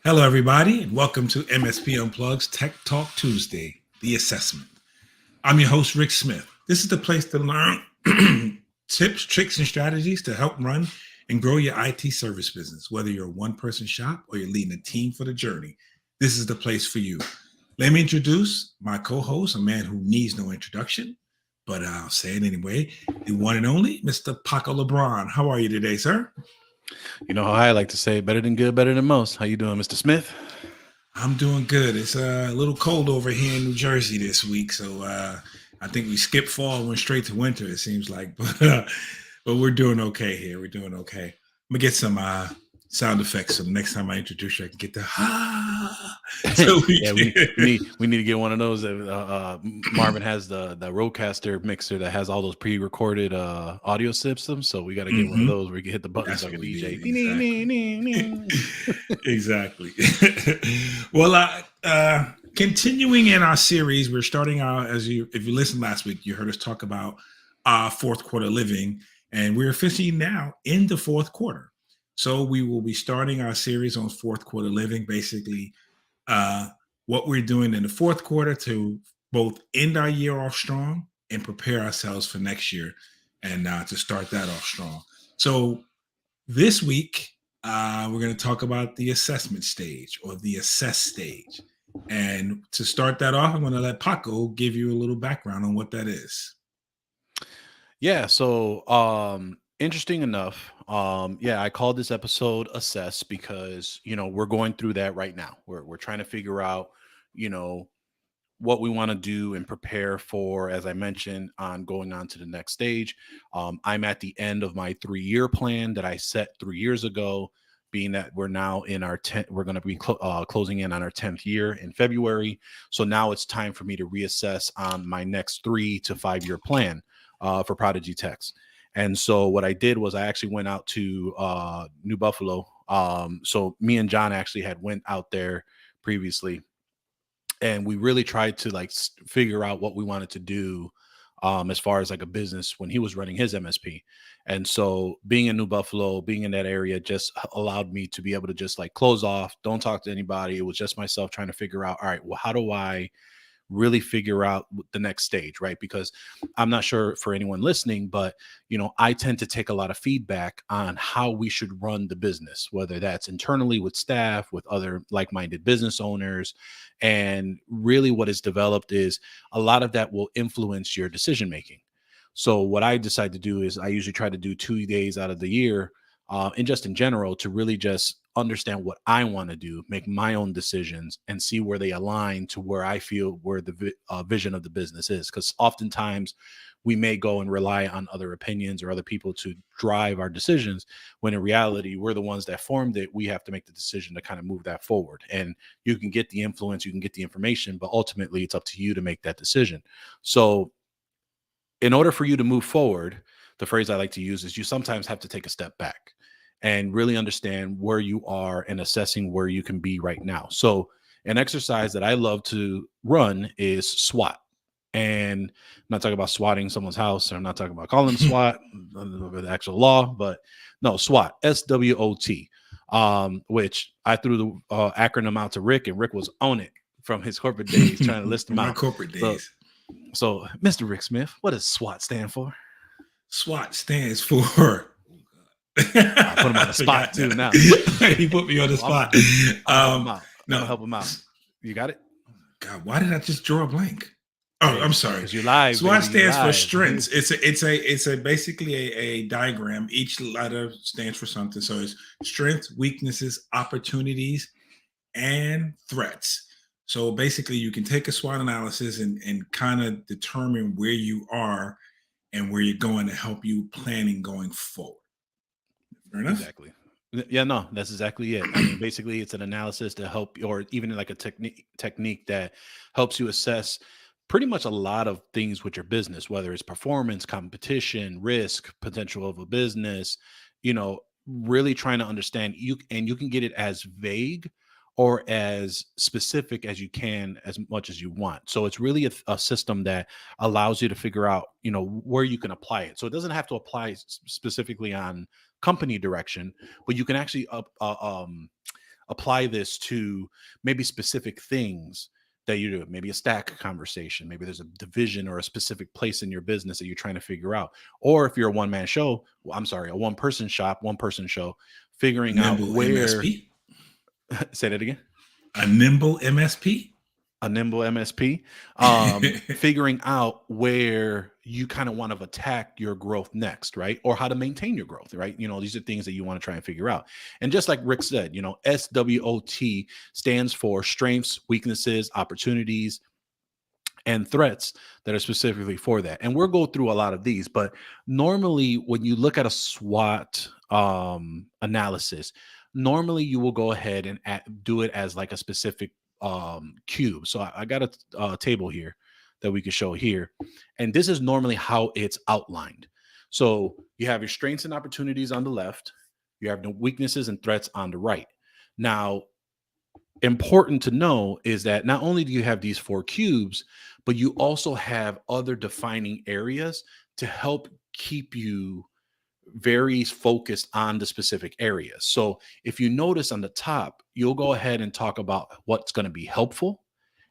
Hello, everybody, and welcome to MSP Unplugged's Tech Talk Tuesday, the assessment. I'm your host, Rick Smith. This is the place to learn tips, tricks, and strategies to help run and grow your IT service business. Whether you're a one-person shop or you're leading a team for the journey, this is the place for you. Let me introduce my co-host, a man who needs no introduction, but I'll say it anyway, the one and only Mr. Paco Lebron. How are you today, sir? You know how I like to say, better than good, better than most. How you doing, Mr. Smith? I'm doing good. It's a little cold over here in New Jersey this week, so I think we skipped fall and went straight to winter. It seems like, but we're doing okay here. We're doing okay. I'm gonna get some sound effects so the next time I introduce you, I can get the So Yeah, we need to get one of those. Marvin has the Rodecaster mixer that has all those pre-recorded audio systems, so we got to get one of those where you can hit the buttons That's like a what we DJ. need. Exactly. Well, continuing in our series, we're starting out if you listened last week, you heard us talk about fourth quarter living, and we're officially now in the fourth quarter. So we will be starting our series on fourth quarter living, basically uh, what we're doing in the fourth quarter to both end our year off strong and prepare ourselves for next year and to start that off strong. So this week, we're going to talk about the assessment stage or the assess stage. And to start that off, I'm going to let Paco give you a little background on what that is. Yeah, so interesting enough. Yeah, I called this episode Assess because we're going through that right now. We're trying to figure out, you know, what we want to do and prepare for, as I mentioned, on going on to the next stage. I'm at the end of my 3-year plan that I set 3 years ago, being that we're now in our 10th, we're going to be closing in on our 10th year in February. So now it's time for me to reassess on my next 3 to 5 year plan for ProdigyTeks. And so what I did was I actually went out to New Buffalo. So me and John actually had went out there previously, and we really tried to figure out what we wanted to do as far as like a business when he was running his MSP. And so being in New Buffalo, being in that area just allowed me to be able to just like close off, don't talk to anybody. It was just myself trying to figure out, all right, well, how do I really figure out the next stage, right? Because I'm not sure for anyone listening, but I tend to take a lot of feedback on how we should run the business, whether that's internally with staff, with other like-minded business owners. And really what is developed is a lot of that will influence your decision making. So what I decide to do is I usually try to do 2 days out of the year, and just in general, to really just understand what I want to do, make my own decisions, and see where they align to where I feel where the vision of the business is. Because oftentimes we may go and rely on other opinions or other people to drive our decisions, when in reality, we're the ones that formed it. We have to make the decision to kind of move that forward. And you can get the influence, you can get the information, but ultimately it's up to you to make that decision. So in order for you to move forward, the phrase I like to use is you sometimes have to take a step back and really understand where you are and assessing where you can be right now. So, an exercise that I love to run is SWOT. And I'm not talking about swatting someone's house, or I'm not talking about calling them SWAT, the actual law, but no, SWOT, SWOT, which I threw the acronym out to Rick, and Rick was on it from his corporate days trying to list them My out. corporate days. So, Mr. Rick Smith, what does SWOT stand for? SWAT stands for. I put him on I the spot forgot too now. now. He put me on the spot. I'm gonna help him out. I'm No, gonna help him out. You got it? God, why did I just draw a blank? Oh, I'm Hey, sorry. because you're live, SWOT baby. You're stands for live. strengths. It's a basically a diagram. Each letter stands for something. So it's strengths, weaknesses, opportunities, and threats. So basically, you can take a SWOT analysis and kind of determine where you are and where you're going to help you planning going forward. Fair enough. Exactly. Yeah, no, that's exactly it. I mean, basically, it's an analysis to help, or even like a technique that helps you assess pretty much a lot of things with your business, whether it's performance, competition, risk, potential of a business. Really trying to understand you, and you can get it as vague or as specific as you can, as much as you want. So it's really a system that allows you to figure out, where you can apply it. So it doesn't have to apply specifically on company direction, but you can actually apply this to maybe specific things that you do, maybe a stack conversation, maybe there's a division or a specific place in your business that you're trying to figure out. Or if you're a one-man show, well, I'm sorry, a one-person shop, one-person show, figuring out Nimble where, MSP. say that again. A nimble MSP. A nimble MSP, figuring out where you kind of want to attack your growth next, right? Or how to maintain your growth, right? These are things that you want to try and figure out. And just like Rick said, SWOT stands for strengths, weaknesses, opportunities, and threats that are specifically for that. And we'll go through a lot of these, but normally when you look at a SWOT analysis, normally you will go ahead and do it as like a specific cube. So I got a table here that we can show here. And this is normally how it's outlined. So you have your strengths and opportunities on the left. You have the weaknesses and threats on the right. Now, important to know is that not only do you have these 4 cubes, but you also have other defining areas to help keep you very focused on the specific areas. So if you notice on the top, you'll go ahead and talk about what's going to be helpful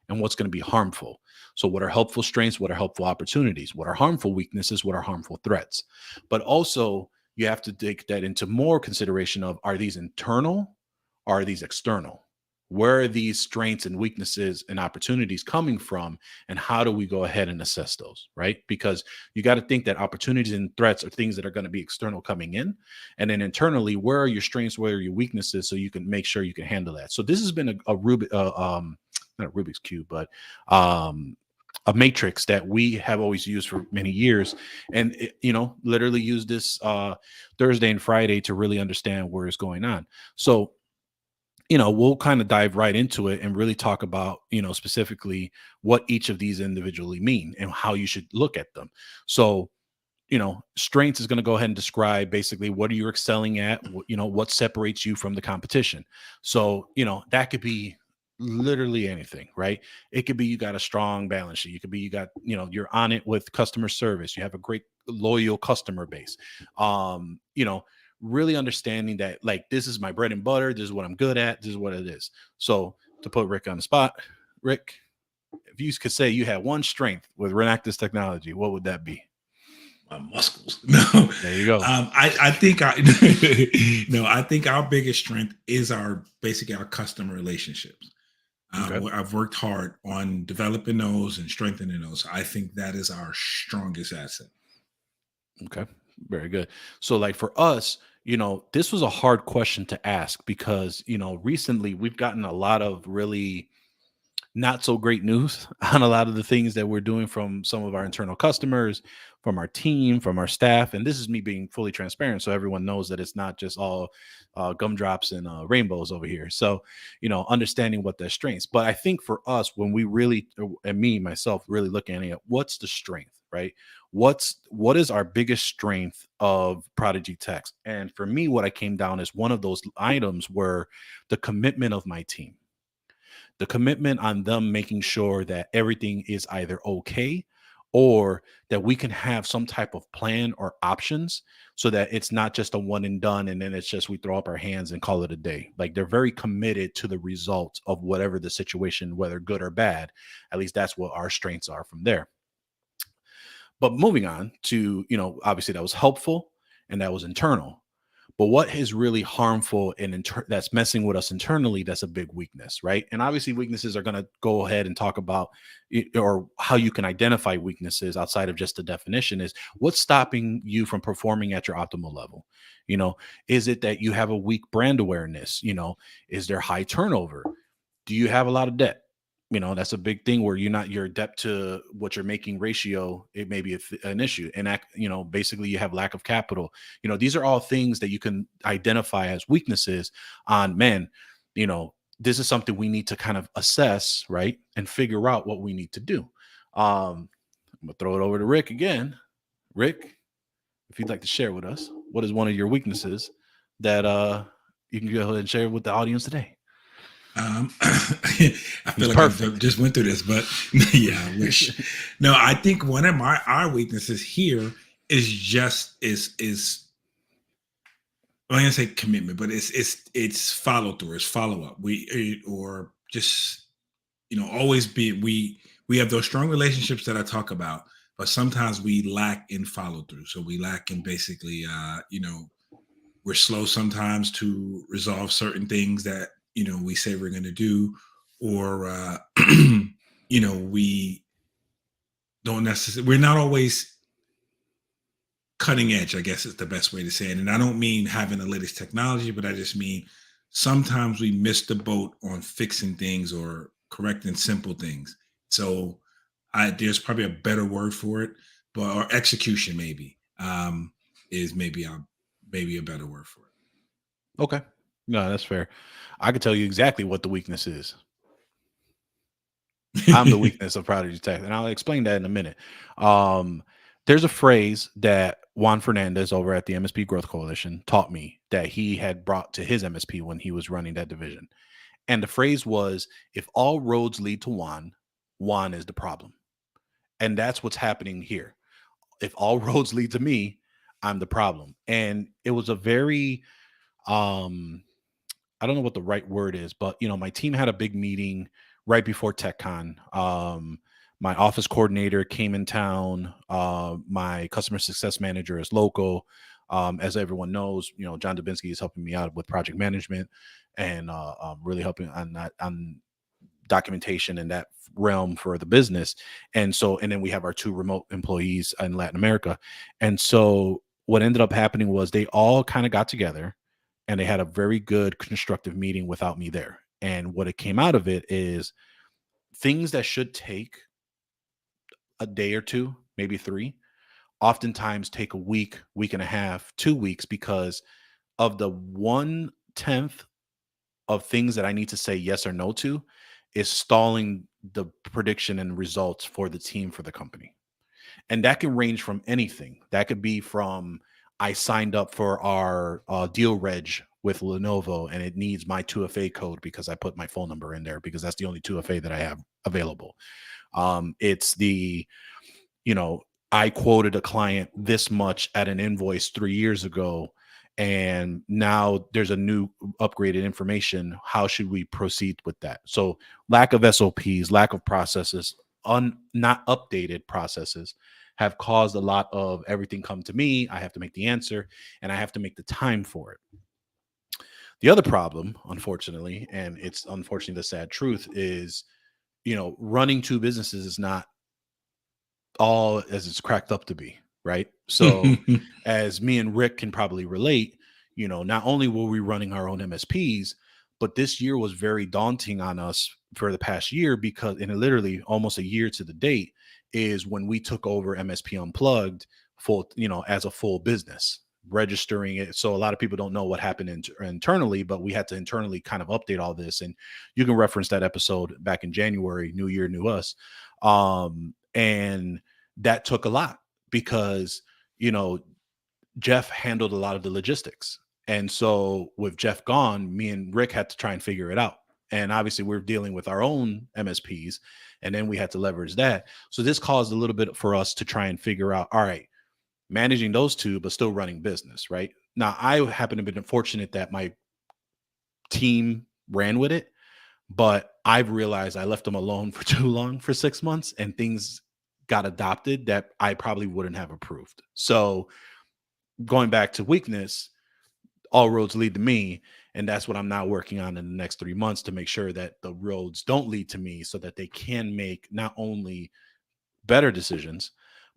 and what's going to be harmful. So what are helpful strengths? What are helpful opportunities? What are harmful weaknesses? What are harmful threats? But also you have to take that into more consideration of, are these internal or are these external? Where are these strengths and weaknesses and opportunities coming from? And how do we go ahead and assess those, right? Because you got to think that opportunities and threats are things that are going to be external coming in. And then internally, where are your strengths? Where are your weaknesses? So you can make sure you can handle that. So this has been not a Rubik's Cube, but a matrix that we have always used for many years. And, literally use this Thursday and Friday to really understand where it's going on. So we'll kind of dive right into it and really talk about, specifically what each of these individually mean and how you should look at them. So, strengths is going to go ahead and describe basically what are you excelling at, what separates you from the competition. So, that could be literally anything, right? It could be you got a strong balance sheet. You could be you got, you're on it with customer service. You have a great loyal customer base. Really understanding that, like, this is my bread and butter. This is what I'm good at. This is what it is. So to put Rick on the spot, Rick, if you could say you had one strength with Renactus technology, what would that be? My muscles. No, there you go. I think I think our biggest strength is our customer relationships. Okay. I've worked hard on developing those and strengthening those. I think that is our strongest asset. Okay. Very good. So like for us, this was a hard question to ask because, recently we've gotten a lot of really not so great news on a lot of the things that we're doing from some of our internal customers, from our team, from our staff. And this is me being fully transparent. So everyone knows that it's not just all gumdrops and rainbows over here. So, understanding what their strengths. But I think for us, when we really, and me, myself, really looking at what's the strength, right? What is our biggest strength of ProdigyTeks? And for me, what I came down as one of those items were the commitment of my team. The commitment on them making sure that everything is either okay or that we can have some type of plan or options so that it's not just a one and done and then it's just we throw up our hands and call it a day. Like they're very committed to the results of whatever the situation, whether good or bad. At least that's what our strengths are from there. But moving on to, obviously that was helpful and that was internal. But what is really harmful and that's messing with us internally, that's a big weakness, right? And obviously weaknesses are going to go ahead and talk about or how you can identify weaknesses outside of just the definition is what's stopping you from performing at your optimal level. Is it that you have a weak brand awareness? Is there high turnover? Do you have a lot of debt? That's a big thing where your debt to what you're making ratio, it may be an issue. And, basically you have lack of capital. These are all things that you can identify as weaknesses on, this is something we need to kind of assess, right? And figure out what we need to do. I'm going to throw it over to Rick again. Rick, if you'd like to share with us, what is one of your weaknesses that you can go ahead and share with the audience today? I feel like I just went through this, but yeah, I wish. No, I think one of our weaknesses here is I'm gonna say commitment, but it's follow through, it's follow up. Or just always be we have those strong relationships that I talk about, but sometimes we lack in follow through. So we lack in basically we're slow sometimes to resolve certain things that we say we're going to do, or we don't necessarily, we're not always cutting edge, I guess is the best way to say it. And I don't mean having the latest technology, but I just mean sometimes we miss the boat on fixing things or correcting simple things. So there's probably a better word for it, but or execution maybe is maybe a better word for Okay. No, that's fair. I can tell you exactly what the weakness is. I'm the it. weakness of ProdigyTeks, and I'll explain that in a minute. Um, there's a phrase that Juan Fernandez over at the MSP Growth Coalition taught me that he had brought to his MSP when he was running that division. And the phrase was, if all roads lead to Juan, Juan is the problem. And that's what's happening here. If all roads lead to me, I'm the problem. And it was a very um I don't know what the right word is, but my team had a big meeting right before TechCon. My office coordinator came in town. My customer success manager is local. As everyone knows, John Dubinsky is helping me out with project management and really helping on that on documentation in that realm for the business. And then we have our two remote employees in Latin America. And so what ended up happening was they all kind of got together and they had a very good constructive meeting without me there. And what it came out of it is things that should take a day or two, maybe three, oftentimes take a week, week and a half, 2 weeks because of the 1/10 of things that I need to say yes or no to is stalling the prediction and results for the team for the company. And that can range from anything. That could be from I signed up for our deal reg with Lenovo and it needs my 2FA code because I put my phone number in there because that's the only 2FA that I have available. It's the, you know, I quoted a client this much at an invoice 3 years ago, and now there's a new upgraded information. How should we proceed with that? So, lack of SOPs, lack of processes, not updated processes have caused a lot of everything come to me. I have to make the answer and I have to make the time for it. The other problem, unfortunately, and it's unfortunately the sad truth, is running two businesses is not all as it's cracked up to be, right? So, as me and Rick can probably relate, not only were we running our own MSPs, but this year was very daunting on us for the past year because, and literally almost a year to the date, is when we took over MSP Unplugged full, as a full business, registering it. So a lot of people don't know what happened internally, but we had to internally kind of update all this. And you can reference that episode back in January, New Year, New Us. And that took a lot because, Jeff handled a lot of the logistics. And so with Jeff gone, me and Rick had to try and figure it out. And obviously we're dealing with our own MSPs and then we had to leverage that. So this caused a little bit for us to try and figure out, all right, managing those two, but still running business, right? Now, I happen to be fortunate that my team ran with it, but I've realized I left them alone for too long for 6 months and things got adopted that I probably wouldn't have approved. So going back to weakness, all roads lead to me. And that's what I'm now working on in the next 3 months to make sure that the roads don't lead to me so that they can make not only better decisions,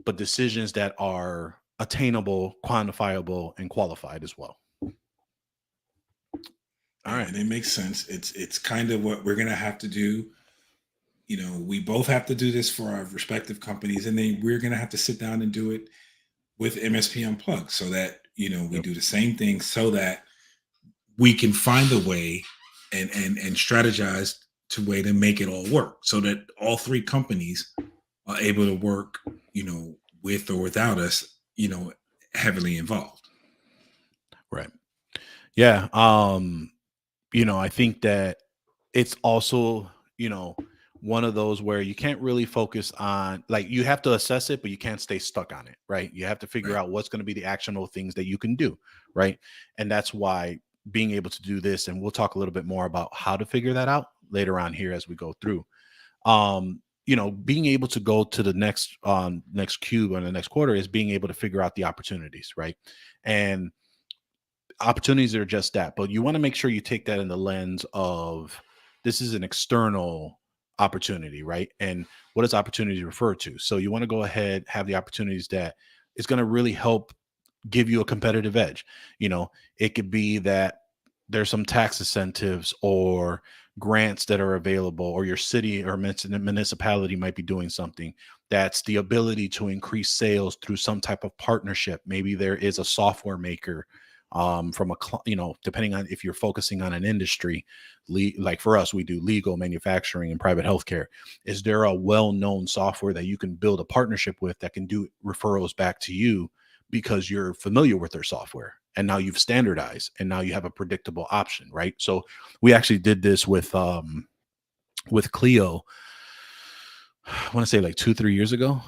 but decisions that are attainable, quantifiable, and qualified as well. All Yeah, right. and it makes sense. It's kind of what we're gonna have to do. We both have to do this for our respective companies, and then we're gonna have to sit down and do it with MSP Unplugged so that we Yep. do the same thing so that we can find a way and strategize to way to make it all work so that all three companies are able to work, with or without us, heavily involved. Right. Yeah. I think that it's also, one of those where you can't really focus on, like, you have to assess it, but you can't stay stuck on it, right? You have to figure Right. out what's going to be the actionable things that you can do, right? And that's why being able to do this, and we'll talk a little bit more about how to figure that out later on here as we go through. Being able to go to the next cube or the next quarter is being able to figure out the opportunities, right? And opportunities are just that, but you want to make sure you take that in the lens of, this is an external opportunity, right? And what does opportunity refer to? So you want to go ahead, have the opportunities that is going to really help give you a competitive edge. It could be that there's some tax incentives or grants that are available, or your city or municipality might be doing something that's the ability to increase sales through some type of partnership. Maybe there is a software maker, depending on if you're focusing on an industry, like for us, we do legal, manufacturing, and private healthcare. Is there a well-known software that you can build a partnership with that can do referrals back to you because you're familiar with their software, and now you've standardized, and now you have a predictable option, right? So we actually did this with Clio, I want to say like 2-3 years ago,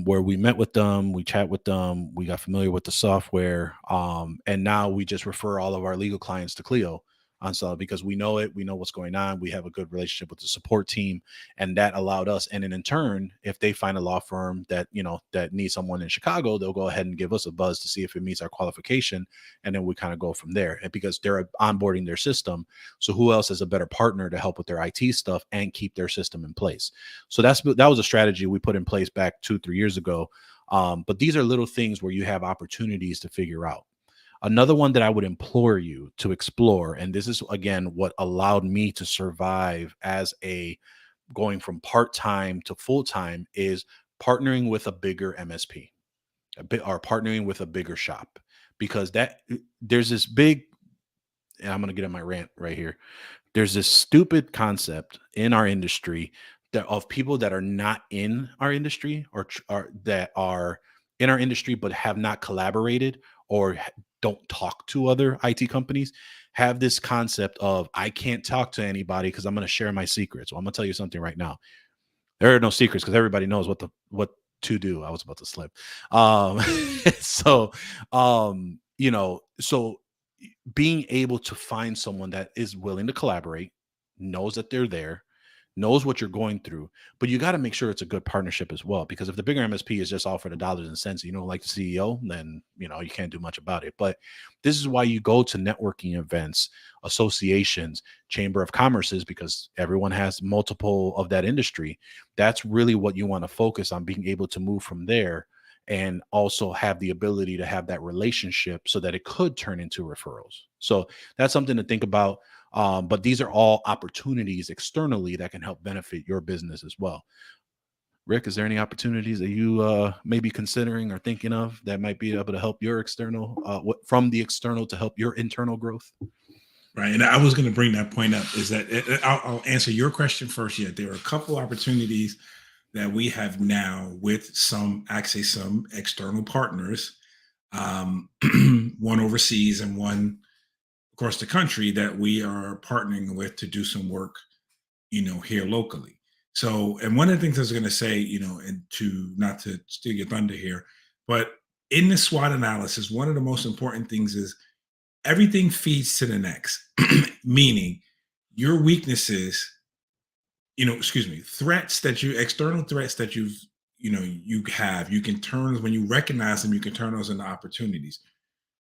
where we met with them, we chat with them, we got familiar with the software, and now we just refer all of our legal clients to Clio on so, because we know it, we know what's going on, we have a good relationship with the support team, and that allowed us. And then in turn, if they find a law firm that that needs someone in Chicago, they'll go ahead and give us a buzz to see if it meets our qualification, and then we kind of go from there. And because they're onboarding their system, so who else is a better partner to help with their IT stuff and keep their system in place? So that was a strategy we put in place back 2-3 years ago. But these are little things where you have opportunities to figure out. Another one that I would implore you to explore, and this is again what allowed me to survive as going from part-time to full-time, is partnering with a bigger MSP, or partnering with a bigger shop, because there's this big, and I'm going to get on my rant right here. There's this stupid concept in our industry of people that are not in our industry, or that are in our industry but have not collaborated, or don't talk to other IT companies, have this concept of, I can't talk to anybody because I'm going to share my secrets. Well, I'm going to tell you something right now. There are no secrets, because everybody knows what to do. I was about to slip. So, so being able to find someone that is willing to collaborate, knows that they're there, knows what you're going through, but you got to make sure it's a good partnership as well. Because if the bigger MSP is just all for the dollars and cents, like the CEO, then you can't do much about it. But this is why you go to networking events, associations, chamber of commerces, because everyone has multiple of that industry. That's really what you want to focus on, being able to move from there, and also have the ability to have that relationship so that it could turn into referrals. So that's something to think about. But these are all opportunities externally that can help benefit your business as well. Rick, is there any opportunities that you may be considering or thinking of that might be able to help your external, from the external to help your internal growth? Right. And I was going to bring that point up, is that I'll answer your question first. Yeah, there are a couple opportunities that we have now with some external partners, one overseas and one across the country, that we are partnering with to do some work, here locally. So, and one of the things I was going to say, and to not to steal your thunder here, but in the SWOT analysis, one of the most important things is everything feeds to the next, meaning your weaknesses, external threats that you have, you can turn, when you recognize them, you can turn those into opportunities.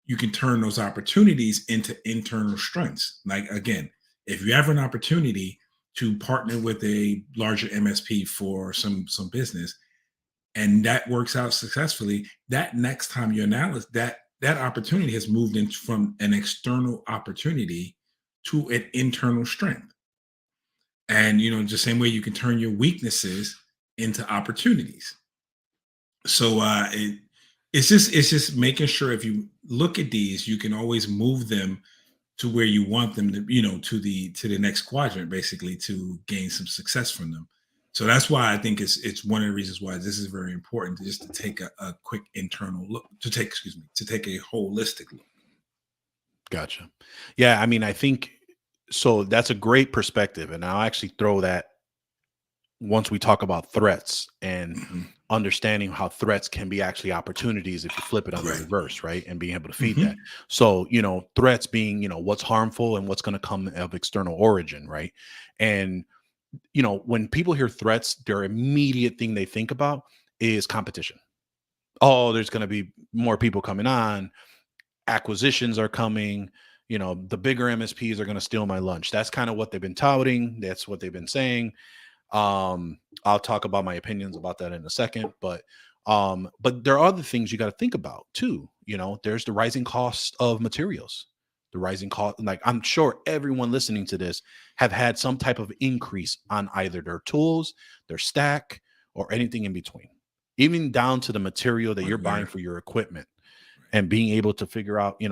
You can turn those opportunities into internal strengths. Like, again, if you have an opportunity to partner with a larger MSP for some business, and that works out successfully, that next time you analyze that opportunity has moved in from an external opportunity to an internal strength. And the same way you can turn your weaknesses into opportunities. So it's just making sure, if you look at these, you can always move them to where you want them to, to the next quadrant, basically, to gain some success from them. So that's why I think it's one of the reasons why this is very important, just to take a quick internal look, to take a holistic look. Gotcha. Yeah, I mean, I think so. That's a great perspective, and I'll actually throw that once we talk about threats and Mhm. understanding how threats can be actually opportunities if you flip it on the Right. reverse, right? And being able to feed that. Mhm. So, threats being, what's harmful and what's going to come of external origin, right? And, when people hear threats, their immediate thing they think about is competition. Oh, there's going to be more people coming on, acquisitions are coming, the bigger MSPs are going to steal my lunch. That's kind of what they've been touting. That's what they've been saying. I'll talk about my opinions about that in a second, but there are other things you got to think about too. There's the rising cost of materials, the rising cost. Like, I'm sure everyone listening to this have had some type of increase on either their tools, their stack, or anything in between, even down to the material that you're buying Hardware. for your equipment. Right. And being able to figure out,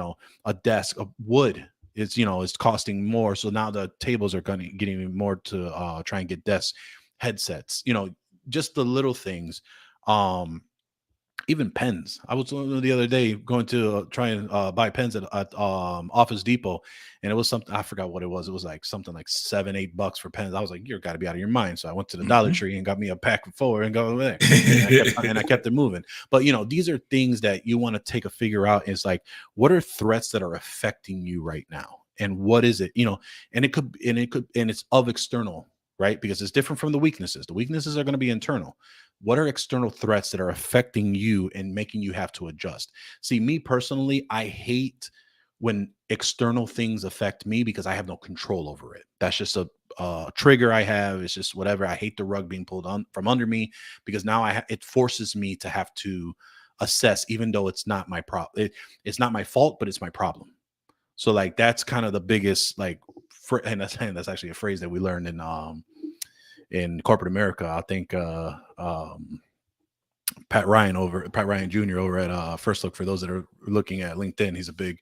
a desk of wood is costing more. So now the tables are getting more to try and get desks, headsets, just the little things. Um, Even pens. I was the other day going to try and buy pens at Office Depot, and it was something, I forgot what it was. It was like something like $7-8 for pens. I was like, "You're got to be out of your mind." So I went to the Dollar Mhm. Tree and got me a pack of 4 and go over there, and I kept it moving. But these are things that you want to take a figure out. Is like, what are threats that are affecting you right now, and what is it? And it's of external, right? Because it's different from the weaknesses. The weaknesses are going to be internal. What are external threats that are affecting you and making you have to adjust? See, me personally, I hate when external things affect me because I have no control over it. That's just a trigger I have. It's just whatever. I hate the rug being pulled on from under me because now it forces me to have to assess, even though it's not my problem. It's not my fault, but it's my problem. So like that's kind of the biggest like, and that's actually a phrase that we learned in corporate America. I think Pat Ryan Jr. over at First Look. For those that are looking at LinkedIn, he was a big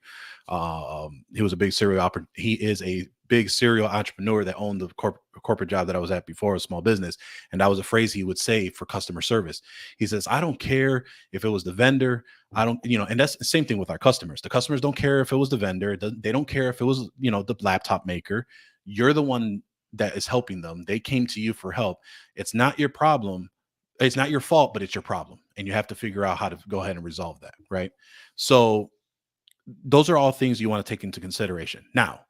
he is a big serial entrepreneur that owned the corporate job that I was at before, a small business, and that was a phrase he would say for customer service. He says, "I don't care if it was the vendor. I don't, and that's the same thing with our customers. The customers don't care if it was the vendor. They don't care if it was, the laptop maker. You're the one that is helping them. They came to you for help. It's not your problem. It's not your fault, but it's your problem. And you have to figure out how to go ahead and resolve that. Right. So those are all things you want to take into consideration. Now,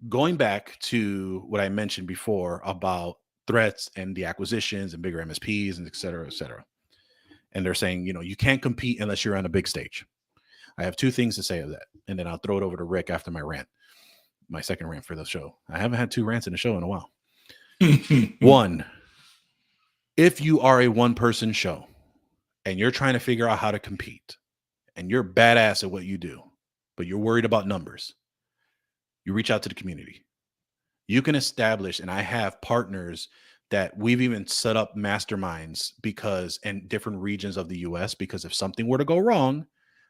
going back to what I mentioned before about threats and the acquisitions and bigger MSPs and et cetera, et cetera. And they're saying, you can't compete unless you're on a big stage. I have two things to say of that. And then I'll throw it over to Rick after my second rant for the show. I haven't had 2 rants in the show in a while. One, if you are a one-person show and you're trying to figure out how to compete and you're badass at what you do, but you're worried about numbers, you reach out to the community. You can establish, and I have partners that we've even set up masterminds in different regions of the US, because if something were to go wrong,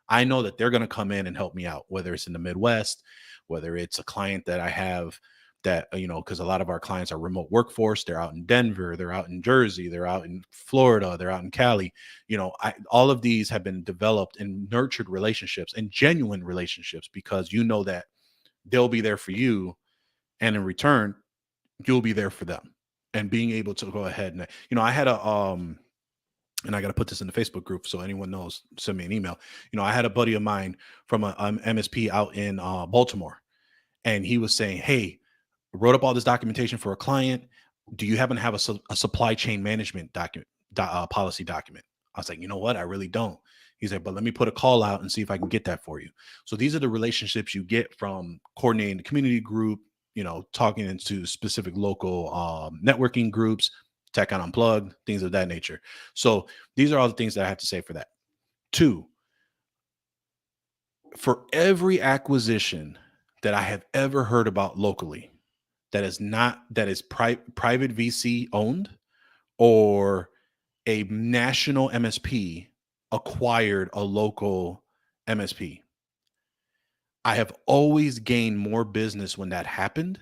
I know that they're going to come in and help me out, whether it's in the Midwest, whether it's a client that I have that, because a lot of our clients are remote workforce. They're out in Denver, they're out in Jersey, they're out in Florida, they're out in Cali. All of these have been developed and nurtured relationships and genuine relationships, because that they'll be there for you. And in return, you'll be there for them. And being able to go ahead and, I had and I got to put this in the Facebook group so anyone knows, send me an email. I had a buddy of mine from a MSP out in Baltimore, and he was saying, "Hey, wrote up all this documentation for a client. Do you happen to have a supply chain management policy document?" I was like, "You know what? I really don't." He's like, "But let me put a call out and see if I can get that for you." So these are the relationships you get from coordinating the community group, talking into specific local networking groups, TechCon Unplugged, things of that nature. So these are all the things that I have to say for that. 2, for every acquisition that I have ever heard about locally, that is private VC owned, or a national MSP acquired a local MSP, I have always gained more business when that happened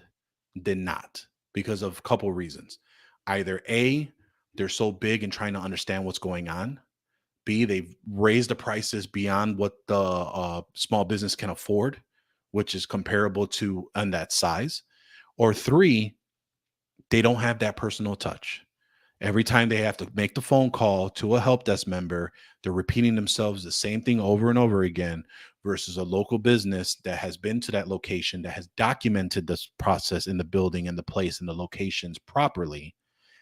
than not, because of a couple reasons. Either A, they're so big and trying to understand what's going on. B, they've raised the prices beyond what the small business can afford, which is comparable to on that size. Or 3, they don't have that personal touch. Every time they have to make the phone call to a help desk member, they're repeating themselves the same thing over and over again, versus a local business that has been to that location, that has documented this process in the building and the place and the locations properly,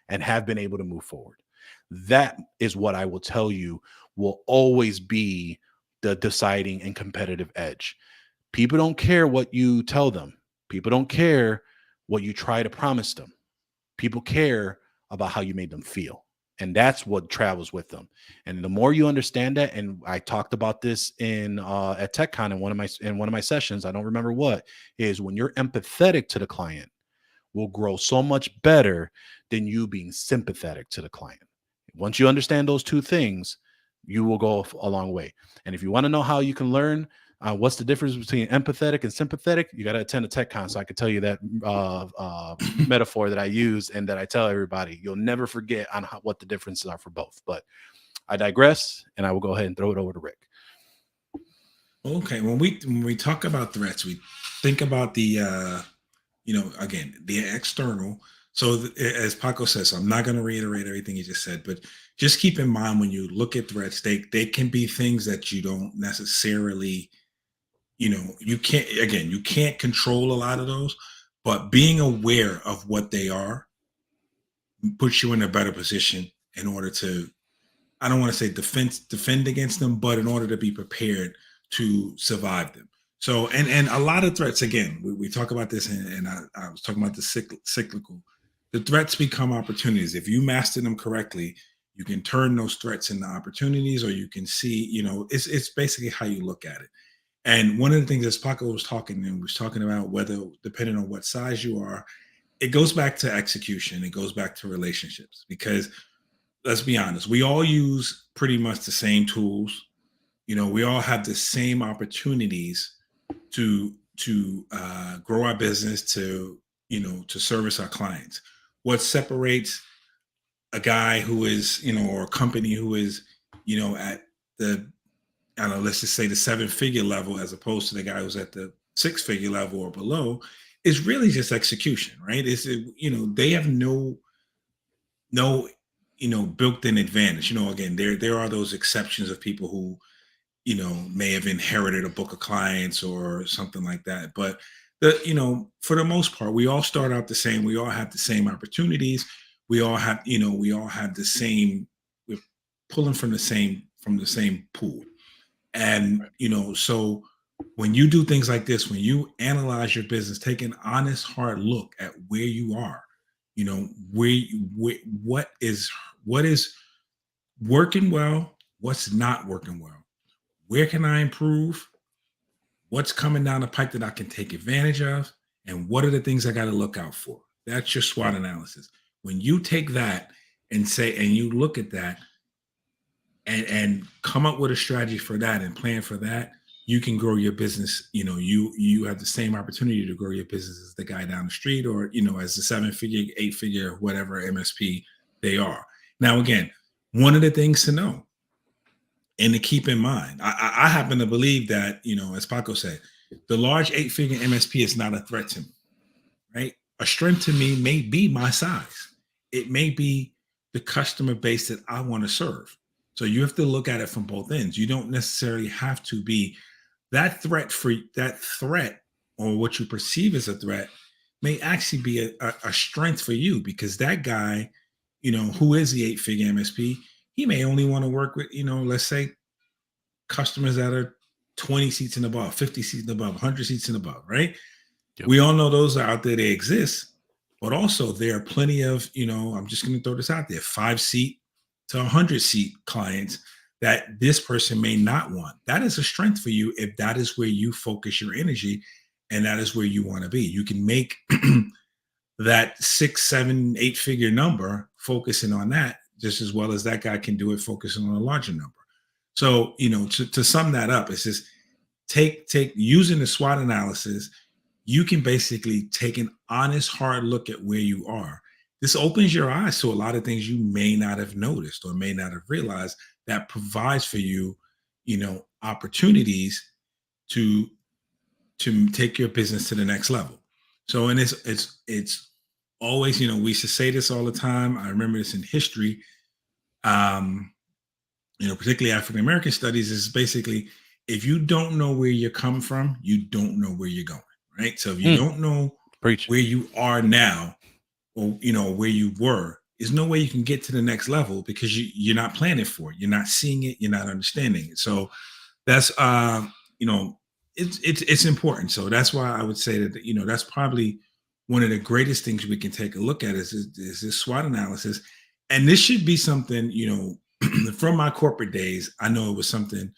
and have been able to move forward. That is what I will tell you will always be the deciding and competitive edge. People don't care what you tell them. People don't care what you try to promise them. People care about how you made them feel. And that's what travels with them. And the more you understand that, and I talked about this in at TechCon in one of my sessions, I don't remember what, is when you're empathetic to the client will grow so much better than you being sympathetic to the client. Once you understand those two things, you will go a long way. And if you want to know how you can learn what's the difference between empathetic and sympathetic, you got to attend a TechCon so I can tell you that metaphor that I use and that I tell everybody. You'll never forget on what the differences are for both. But I digress, and I will go ahead and throw it over to Rick. Okay, when we talk about threats, we think about the again, the external. So as Paco says, so I'm not going to reiterate everything he just said, but just keep in mind when you look at threats, they can be things that you don't necessarily, you can't control a lot of those, but being aware of what they are puts you in a better position in order to, I don't want to say defend against them, but in order to be prepared to survive them. So, and a lot of threats, again, we talk about this, and I was talking about the cyclical. The threats become opportunities. If you master them correctly, you can turn those threats into opportunities, or you can see, it's basically how you look at it. And one of the things, as Paco was talking about whether, depending on what size you are, it goes back to execution. It goes back to relationships, because let's be honest, we all use pretty much the same tools. We all have the same opportunities to grow our business, to service our clients. What separates a guy who is, or a company who is, at the, I don't know, let's just say the 7-figure level, as opposed to the guy who's at the 6-figure level or below, is really just execution, right? They have no built-in advantage. Again, there are those exceptions of people who may have inherited a book of clients or something like that, but for the most part, we all start out the same. We all have the same opportunities. We all have the same, we're pulling from the same pool. And so when you do things like this, when you analyze your business, take an honest, hard look at where you are, what is working well, what's not working well, where can I improve, what's coming down the pipe that I can take advantage of, and what are the things I got to look out for. That's your SWOT analysis. When you take that and you look at that and come up with a strategy for that and plan for that, you can grow your business. You have the same opportunity to grow your business as the guy down the street, or as the 7-figure, 8-figure, whatever MSP they are. Now, again, one of the things to know and to keep in mind, I happen to believe that, as Paco said, the large 8-figure MSP is not a threat to me, right? A strength to me may be my size. It may be the customer base that I want to serve. So you have to look at it from both ends. You don't necessarily have to be that threat, or what you perceive as a threat may actually be a strength for you, because that guy, who is the 8-figure MSP, he may only want to work with, let's say customers that are 20 seats and above, 50 seats and above, 100 seats and above, right? Yep. We all know those are out there, they exist, but also there are plenty of, I'm just going to throw this out there, 5-seat to 100-seat clients that this person may not want. That is a strength for you if that is where you focus your energy and that is where you want to be. You can make that 6, 7, 8-figure number focusing on that just as well as that guy can do it focusing on a larger number. So, to sum that up, it's just take using the SWOT analysis, you can basically take an honest, hard look at where you are. This opens your eyes to a lot of things you may not have noticed or may not have realized, that provides for you, opportunities to take your business to the next level. So, and it's always, we used to say this all the time. I remember this in history. Um, particularly African American studies, is basically if you don't know where you're coming from, you don't know where you're going, right? So if you Mm, don't know preach. where you are now, or where you were, there's no way you can get to the next level because you're not planning for it, you're not seeing it, you're not understanding it. So that's it's important. So that's why I would say that that's probably one of the greatest things we can take a look at is this SWOT analysis. And this should be something, from my corporate days, I know it was something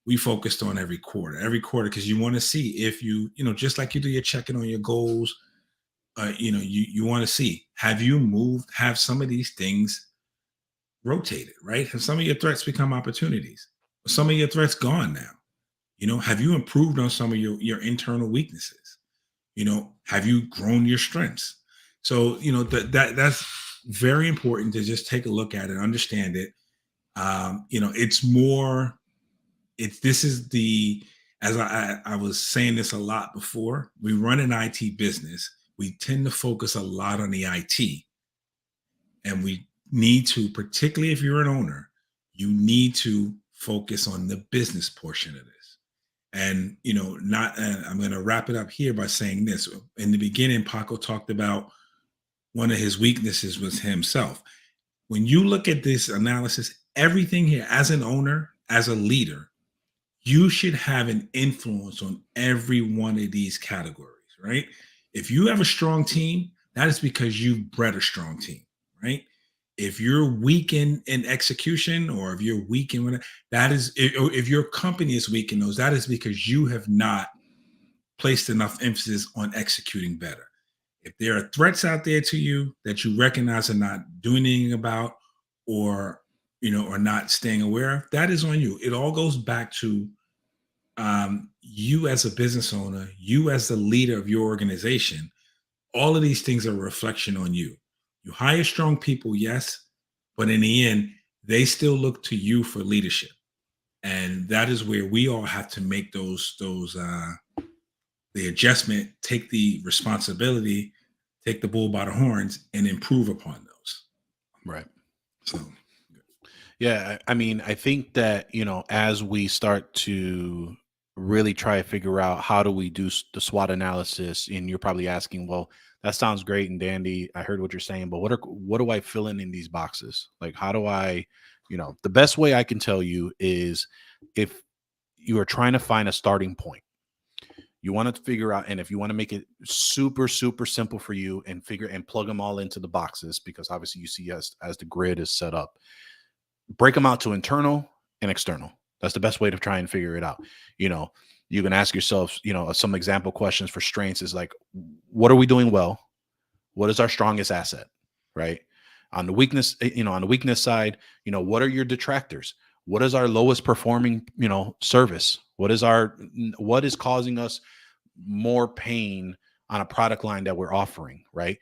we focused on every quarter, because you want to see if just like you do your checking on your goals. You want to see, have you moved, have some of these things rotated, right? Have some of your threats become opportunities? Some of your threats gone now? Have you improved on some of your internal weaknesses? Have you grown your strengths? So, that's very important to just take a look at it, understand it. It's more, this is the, as I was saying this a lot before, we run an IT business. We tend to focus a lot on the IT, and we need to, particularly if you're an owner, you need to focus on the business portion of this. And not I'm going to wrap it up here by saying this. In the beginning, Paco talked about one of his weaknesses was himself. When you look at this analysis, everything here, as an owner, as a leader, you should have an influence on every one of these categories, right? If you have a strong team, that is because you've bred a strong team, right? If you're weak in execution, or if you're weak in whatever, that is, if your company is weak in those, that is because you have not placed enough emphasis on executing better. If there are threats out there to you that you recognize and not doing anything about, or or not staying aware of, that is on you. It all goes back to you as a business owner, you as the leader of your organization. All of these things are a reflection on you. You hire strong people, yes, but in the end, they still look to you for leadership. And that is where we all have to make those the adjustment, take the responsibility, take the bull by the horns, and improve upon those. Right. So Yeah, I mean, I think that, as we start to really try to figure out how do we do the SWOT analysis, and you're probably asking, well, that sounds great and dandy. I heard what you're saying, but what do I fill in these boxes? Like, how do I, the best way I can tell you is, if you are trying to find a starting point, you want to figure out, and if you want to make it super, super simple for you and plug them all into the boxes, because obviously you see as the grid is set up, break them out to internal and external. That's the best way to try and figure it out. You can ask yourself, some example questions for strengths is like, what are we doing well? What is our strongest asset? Right. On the weakness, on the weakness side, what are your detractors? What is our lowest performing, service? What is causing us more pain on a product line that we're offering, right?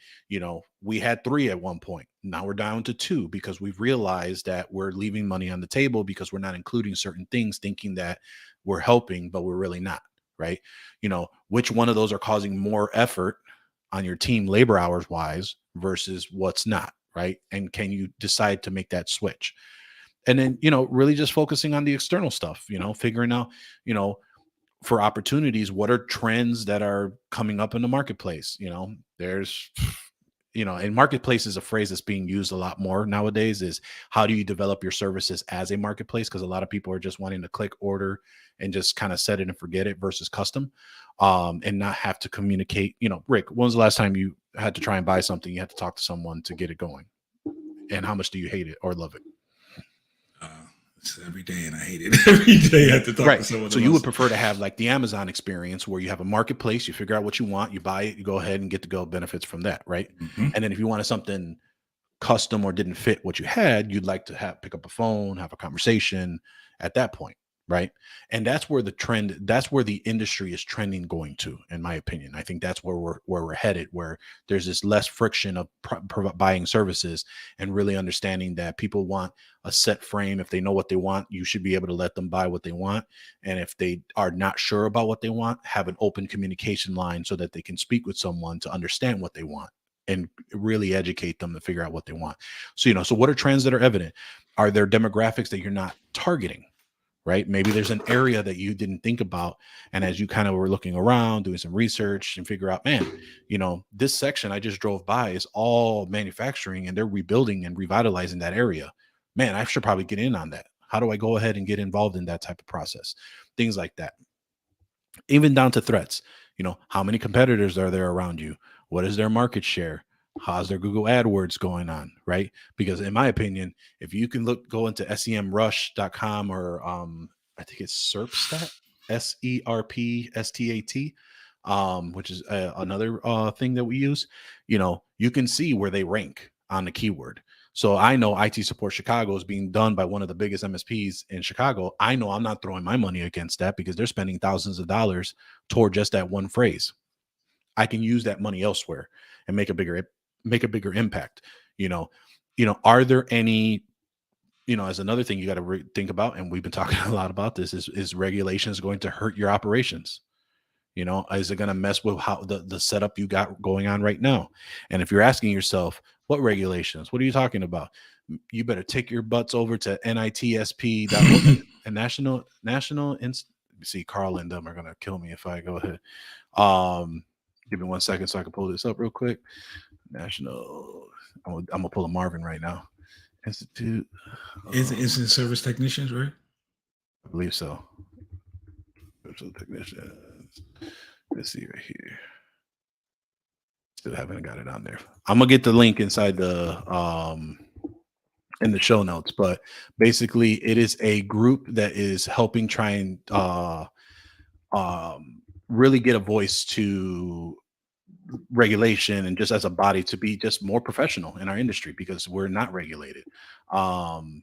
We had 3 at one point. Now we're down to 2 because we've realized that we're leaving money on the table because we're not including certain things, thinking that we're helping, but we're really not, right? Which one of those are causing more effort on your team labor hours wise versus what's not, right? And can you decide to make that switch? And then, really just focusing on the external stuff, figuring out, for opportunities, what are trends that are coming up in the marketplace? There's, and marketplace is a phrase that's being used a lot more nowadays, is how do you develop your services as a marketplace? Because a lot of people are just wanting to click order and just kind of set it and forget it, versus custom, and not have to communicate. Rick, when was the last time you had to try and buy something, you had to talk to someone to get it going? And how much do you hate it or love it? It's every day, and I hate it. Every day I have to talk Right. to someone. So you would prefer to have like the Amazon experience, where you have a marketplace, you figure out what you want, you buy it, you go ahead and get to go benefits from that, right? Mhm. And then if you wanted something custom or didn't fit what you had, you'd like to pick up a phone, have a conversation at that point, right? And that's where the industry is trending going to, in my opinion. I think that's where we're headed, where there's this less friction of buying services, and really understanding that people want a set frame. If they know what they want, you should be able to let them buy what they want. And if they are not sure about what they want, have an open communication line so that they can speak with someone to understand what they want and really educate them to figure out what they want. So, so what are trends that are evident? Are there demographics that you're not targeting? Right? Maybe there's an area that you didn't think about. And as you kind of were looking around, doing some research and figure out, man, this section I just drove by is all manufacturing and they're rebuilding and revitalizing that area. Man, I should probably get in on that. How do I go ahead and get involved in that type of process? Things like that. Even down to threats. How many competitors are there around you? What is their market share? How's their Google AdWords going on? Right? Because in my opinion, if you can go into semrush.com or I think it's SERPstat, SERPSTAT, which is another thing that we use, you can see where they rank on the keyword. So I know IT Support Chicago is being done by one of the biggest MSPs in Chicago. I know I'm not throwing my money against that because they're spending thousands of dollars toward just that one phrase. I can use that money elsewhere and make a bigger impact. Are there any, as another thing you got to think about, and we've been talking a lot about this, is regulations going to hurt your operations? Is it going to mess with how the setup you got going on right now? And if you're asking yourself, what regulations? What are you talking about? You better take your butts over to NITSP and national. See, Carl and them are going to kill me if I go ahead. Give me 1 second so I can pull this up real quick. National. I'm gonna pull a Marvin right now. Institute. Incident Service Technicians, right? I believe so. Technicians. Let's see right here. Still haven't got it on there. I'm gonna get the link inside the in the show notes, but basically it is a group that is helping try and really get a voice to regulation and just as a body to be just more professional in our industry because we're not regulated. Man,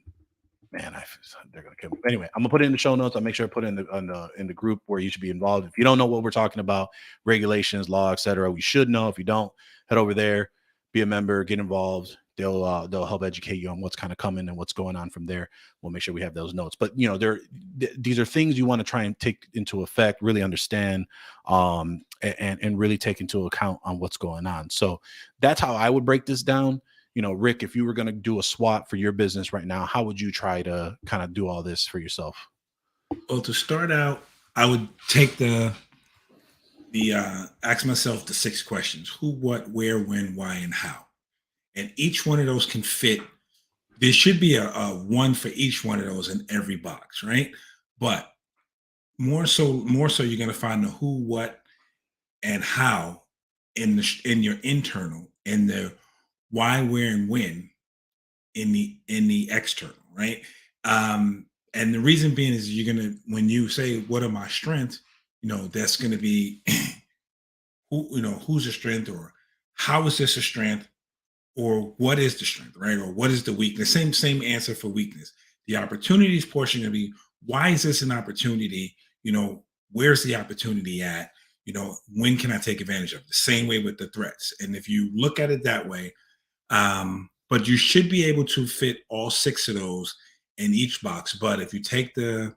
they're gonna kill me. Anyway, I'm gonna put it in the show notes. I'll make sure I put it in the group where you should be involved. If you don't know what we're talking about, regulations, law, etc., we should know. If you don't, head over there, be a member, get involved. They'll help educate you on what's kind of coming and what's going on from there. We'll make sure we have those notes. But these are things you want to try and take into effect, really understand, and really take into account on what's going on. So that's how I would break this down. Rick, if you were going to do a SWOT for your business right now, how would you try to kind of do all this for yourself? Well, to start out, I would take ask myself the 6 questions: who, what, where, when, why, and how. And each one of those can fit. There should be a one for each one of those in every box, right? But more so, you're going to find the who, what, and how in your internal, and the why, where, and when in the external, right? And the reason being is when you say what are my strengths, that's going to be who's a strength, or how is this a strength, or what is the strength, right? Or what is the weakness? Same answer for weakness. The opportunities portion of be, why is this an opportunity? Where's the opportunity at? When can I take advantage of it? The same way with the threats. And if you look at it that way, but you should be able to fit all 6 of those in each box. But if you take the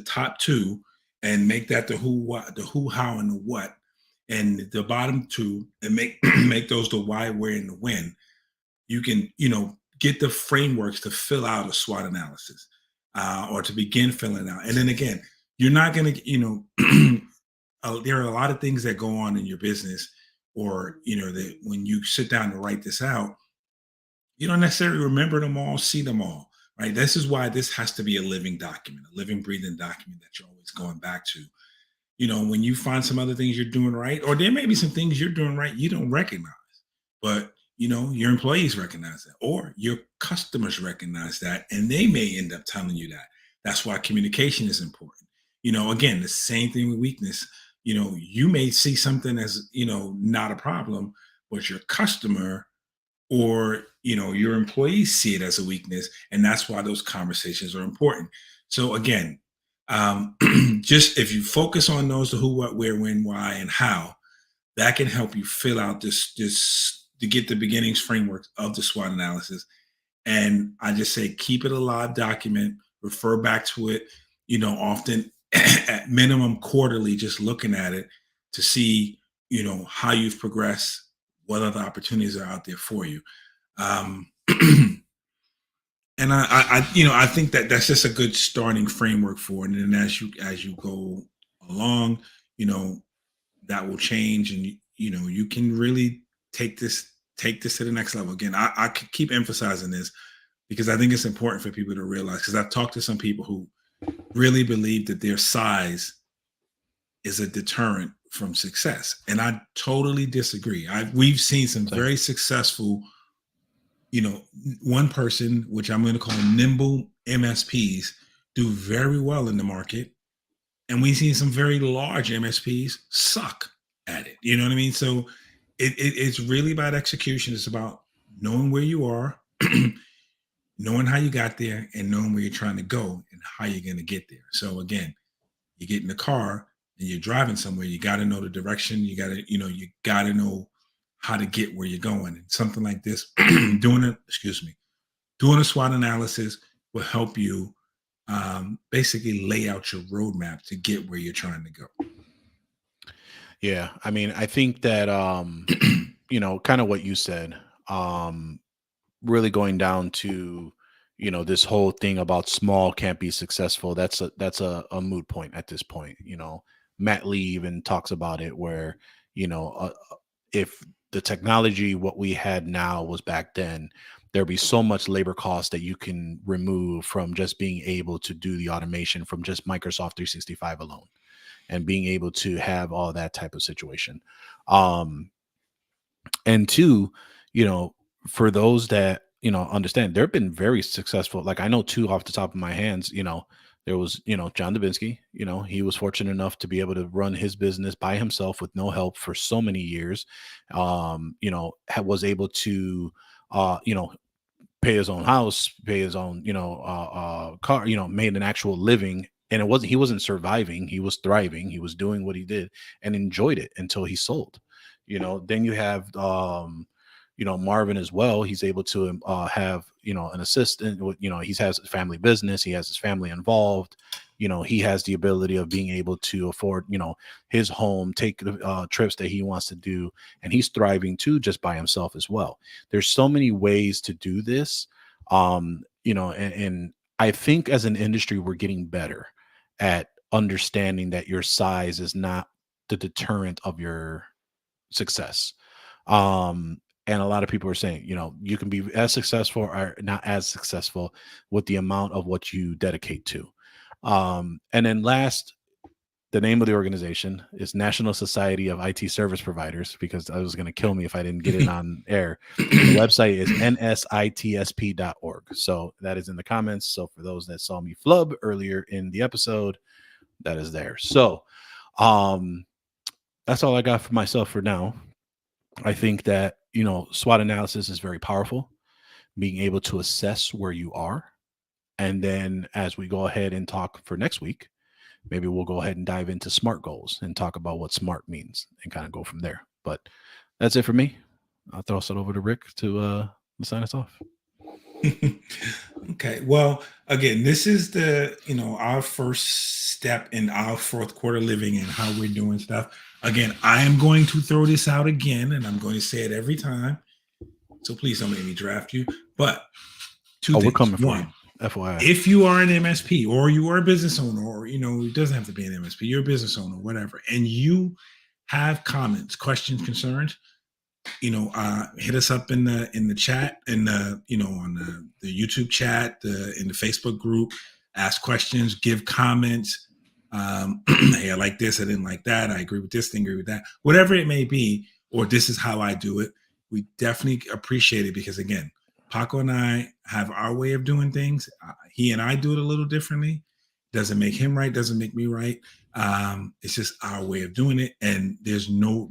top 2 and make that the who, what, the who, how, and the what, and the bottom 2 and make those the why, where, and the when, you can, get the frameworks to fill out a SWOT analysis, or to begin filling out. And then again, you're not going to, there are a lot of things that go on in your business, or, that when you sit down to write this out, you don't necessarily remember them all, see them all, right? This is why this has to be a living document, a living, breathing document that you're always going back to. When you find some other things you're doing right, or there may be some things you're doing right you don't recognize, but your employees recognize that, or your customers recognize that, and they may end up telling you that. That's why communication is important. Again, the same thing with weakness. You may see something as, not a problem, but your customer or, your employees see it as a weakness. And that's why those conversations are important. So again, just if you focus on those, the who, what, where, when, why, and how, that can help you fill out this to get the beginnings framework of the SWOT analysis. And I just say, keep it a live document, refer back to it, often at minimum quarterly, just looking at it to see, how you've progressed, what other opportunities are out there for you. And I think that that's just a good starting framework for it. And then as you go along, you know, that will change, and you can really take this to the next level. Again, I could keep emphasizing this because I think it's important for people to realize, because I've talked to some people who really believe that their size is a deterrent from success, and I totally disagree. We've seen some Same. very successful, one person, which I'm going to call nimble MSPs, do very well in the market, and we've seen some very large MSPs suck at it. You know what I mean? So it's really about execution. It's about knowing where you are, knowing how you got there, and knowing where you're trying to go and how you're going to get there. So again, you get in the car and you're driving somewhere, you got to know the direction. You got to know how to get where you're going. And something like this, doing a SWOT analysis will help you basically lay out your roadmap to get where you're trying to go. Yeah, I mean, I think that kind of what you said, really going down to, this whole thing about small can't be successful. That's a moot point at this point. Matt Lee even talks about it where, if the technology, what we had now was back then, there'd be so much labor cost that you can remove from just being able to do the automation from just Microsoft 365 alone, and being able to have all that type of situation. And two, for those that, understand, there have been very successful, like I know two off the top of my hands, there was, John Dubinsky, he was fortunate enough to be able to run his business by himself with no help for so many years. Was able to, pay his own house, pay his own, car, made an actual living. And he wasn't surviving, he was thriving, he was doing what he did and enjoyed it until he sold. Then you have, Marvin as well. He's able to have, an assistant with, he has a family business, he has his family involved. He has the ability of being able to afford, his home, take the trips that he wants to do. And he's thriving too, just by himself as well. There's so many ways to do this. And I think as an industry, we're getting better at understanding that your size is not the deterrent of your success. And a lot of people are saying, you can be as successful or not as successful with the amount of what you dedicate to. And then last, the name of the organization is National Society of IT Service Providers, because I was going to kill me if I didn't get it on air. The website is nsitsp.org. So that is in the comments. So for those that saw me flub earlier in the episode, that is there. So that's all I got for myself for now. I think that, SWOT analysis is very powerful, being able to assess where you are. And then as we go ahead and talk for next week, maybe we'll go ahead and dive into SMART goals and talk about what SMART means and kind of go from there. But that's it for me. I'll throw it over to Rick to sign us off. Okay. Well, again, this is our first step in our fourth quarter living and how we're doing stuff. Again, I am going to throw this out again, and I'm going to say it every time. So please don't make me draft you. But two things. We're coming for One, you, FYI. If you are an MSP or you are a business owner, or it doesn't have to be an MSP, you're a business owner, whatever, and you have comments, questions, concerns, hit us up in the chat, on the YouTube chat, in the Facebook group. Ask questions, give comments. Hey, I like this, I didn't like that, I agree with this, didn't agree with that, whatever it may be, or this is how I do it. We definitely appreciate it, because again, Paco and I have our way of doing things. He and I do it a little differently. Doesn't make him right, doesn't make me right. It's just our way of doing it, and there's more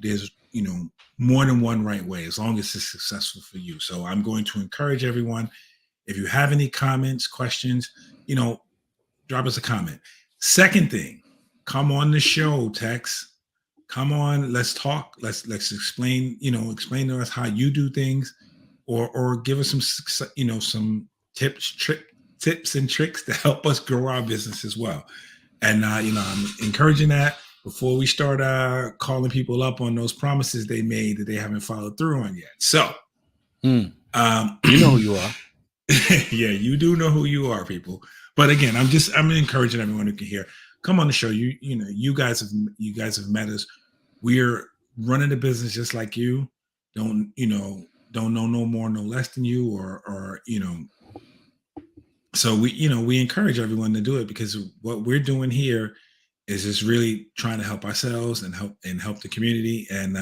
than one right way, as long as it's successful for you. So I'm going to encourage everyone, if you have any comments, questions, drop us a comment. Second thing, come on the show, Tex. Come on, let's talk. Let's explain, explain to us how you do things, or give us some tips and tricks to help us grow our business as well. And I'm encouraging that. before we start calling people up on those promises they made that they haven't followed through on yet. So, you know who you are. Yeah, you do know who you are, people. But again, I'm encouraging everyone who can hear. Come on the show. You guys have met us. We're running the business just like you. Don't know no more, no less than you, or so we encourage everyone to do it, because what we're doing here is just really trying to help ourselves and help the community. And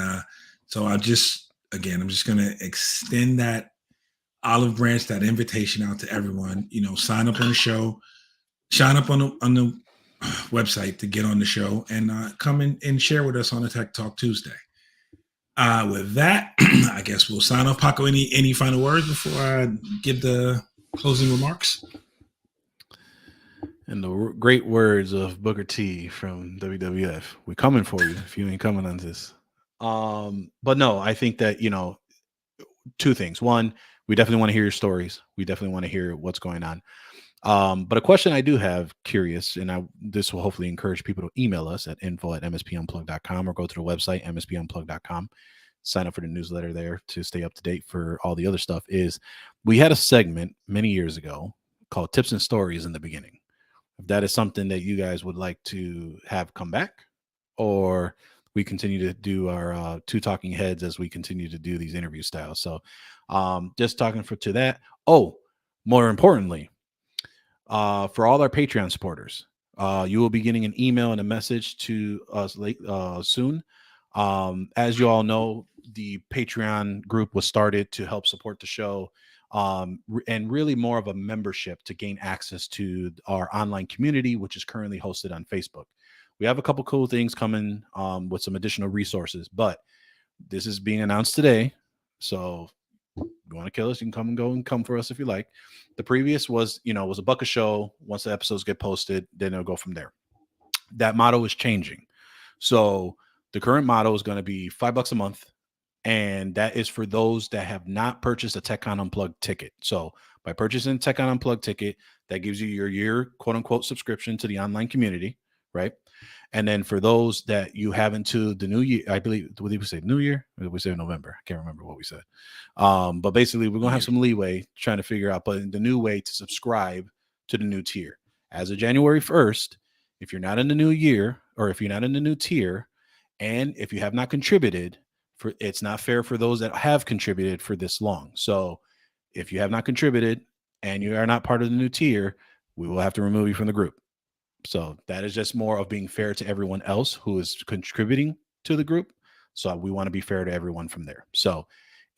so I'm just going to extend that olive branch, that invitation out to everyone. Sign up on the show, sign up on the website to get on the show, and come in and share with us on a Tech Talk Tuesday. With that, I guess we'll sign off. Paco, any final words before I give the closing remarks? In the great words of Booker T from WWF, we're coming for you if you ain't coming on this. But no, I think that, two things. One, we definitely want to hear your stories. We definitely want to hear what's going on. But a question I do have, curious, and this will hopefully encourage people to email us at info@mspunplugged.com or go to the website, mspunplugged.com. Sign up for the newsletter there to stay up to date for all the other stuff. Is we had a segment many years ago called Tips and Stories in the beginning. If that is something that you guys would like to have come back, or we continue to do our two talking heads as we continue to do these interview styles. So just talking to that. Oh, more importantly, for all our Patreon supporters, you will be getting an email and a message to us soon. As you all know, the Patreon group was started to help support the show, and really more of a membership to gain access to our online community, which is currently hosted on Facebook. We have a couple cool things coming with some additional resources, but this is being announced today. So if you want to kill us, you can come for us if you like. The previous was a $1 a show. Once the episodes get posted, then it'll go from there. That motto is changing. So the current motto is going to be $5 a month. And that is for those that have not purchased a TechCon Unplugged ticket. So by purchasing a TechCon Unplugged ticket, that gives you your year, quote unquote, subscription to the online community, right? And then for those that you have into the new year, I believe, what did we say, New Year? Or did we say November? I can't remember what we said. But basically, we're going to have some leeway trying to figure out the new way to subscribe to the new tier. As of January 1st, if you're not in the new year, or if you're not in the new tier, and if you have not contributed, it's not fair for those that have contributed for this long. So if you have not contributed and you are not part of the new tier, we will have to remove you from the group. So that is just more of being fair to everyone else who is contributing to the group. So we want to be fair to everyone from there. So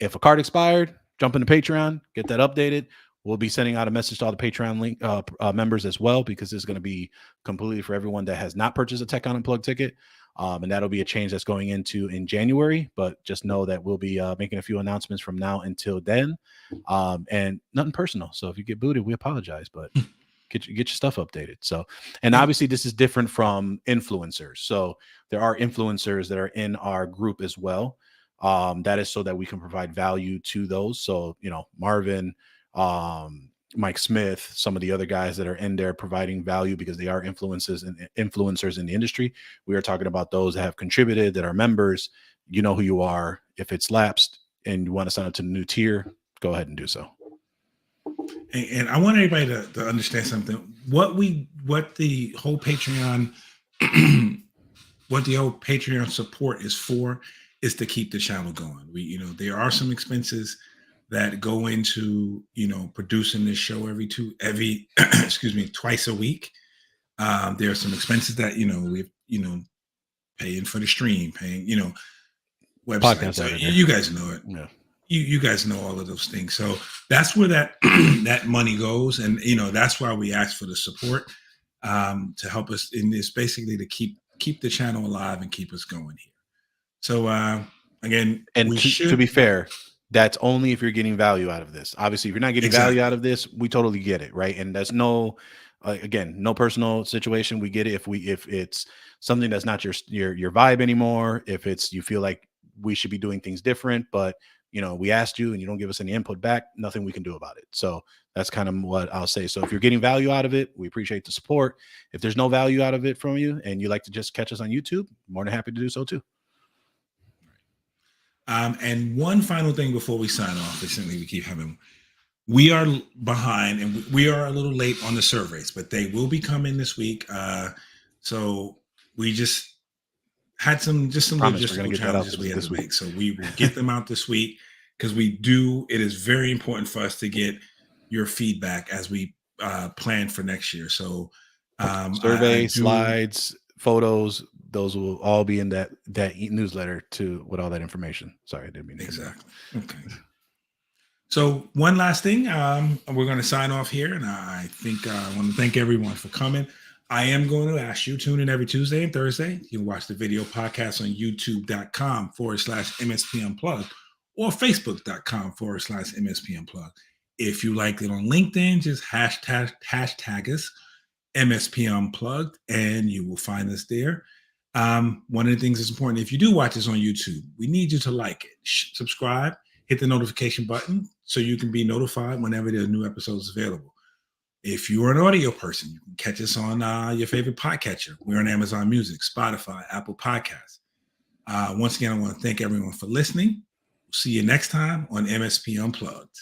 if a card expired, jump into Patreon, get that updated. We'll be sending out a message to all the Patreon link members as well, because this is going to be completely for everyone that has not purchased a TechCon Unplugged ticket. And that'll be a change that's going into in January. But just know that we'll be making a few announcements from now until then. And nothing personal. So if you get booted, we apologize. But get your stuff updated. So, and obviously this is different from influencers. So there are influencers that are in our group as well. That is so that we can provide value to those. So, Marvin, Mike Smith, some of the other guys that are in there providing value because they are influencers in the industry. We are talking about those that have contributed, that are members. You know who you are. If it's lapsed and you want to sign up to the new tier, go ahead and do so. And I want everybody to understand something. What the whole Patreon, what the whole Patreon support is for, is to keep the channel going. There are some expenses that go into producing this show twice a week. There are some expenses that we paying for the stream, paying website. So you guys know it. Yeah. You guys know all of those things. So that's where that that money goes, and that's why we ask for the support to help us in this, basically to keep the channel alive and keep us going here. So again, and to be fair, that's only if you're getting value out of this. Obviously, if you're not getting value out of this, we totally get it, right? And there's no personal situation. We get it if it's something that's not your vibe anymore. If you feel like we should be doing things different, but we asked you and you don't give us any input back, nothing we can do about it. So that's kind of what I'll say. So if you're getting value out of it, we appreciate the support. If there's no value out of it from you and you like to just catch us on YouTube, more than happy to do so too. And one final thing before we sign off, recently we keep having, we are behind and we are a little late on the surveys, but they will be coming this week. So we just had some logistical challenges we had to make. So we will get them out this week because it is very important for us to get your feedback as we plan for next year. So survey, slides, photos, those will all be in that newsletter with all that information. Sorry, I didn't mean to. Exactly. Okay. So one last thing, we're going to sign off here, and I think I want to thank everyone for coming. I am going to ask you, tune in every Tuesday and Thursday. You can watch the video podcast on youtube.com/MSP Unplugged or facebook.com/MSP Unplugged. If you like it on LinkedIn, just hashtag us MSP Unplugged, and you will find us there. One of the things that's important, if you do watch this on YouTube, we need you to like it, subscribe, hit the notification button so you can be notified whenever there's new episodes available. If you're an audio person, you can catch us on your favorite podcatcher. We're on Amazon Music, Spotify, Apple Podcasts. Once again, I want to thank everyone for listening. We'll see you next time on MSP Unplugged.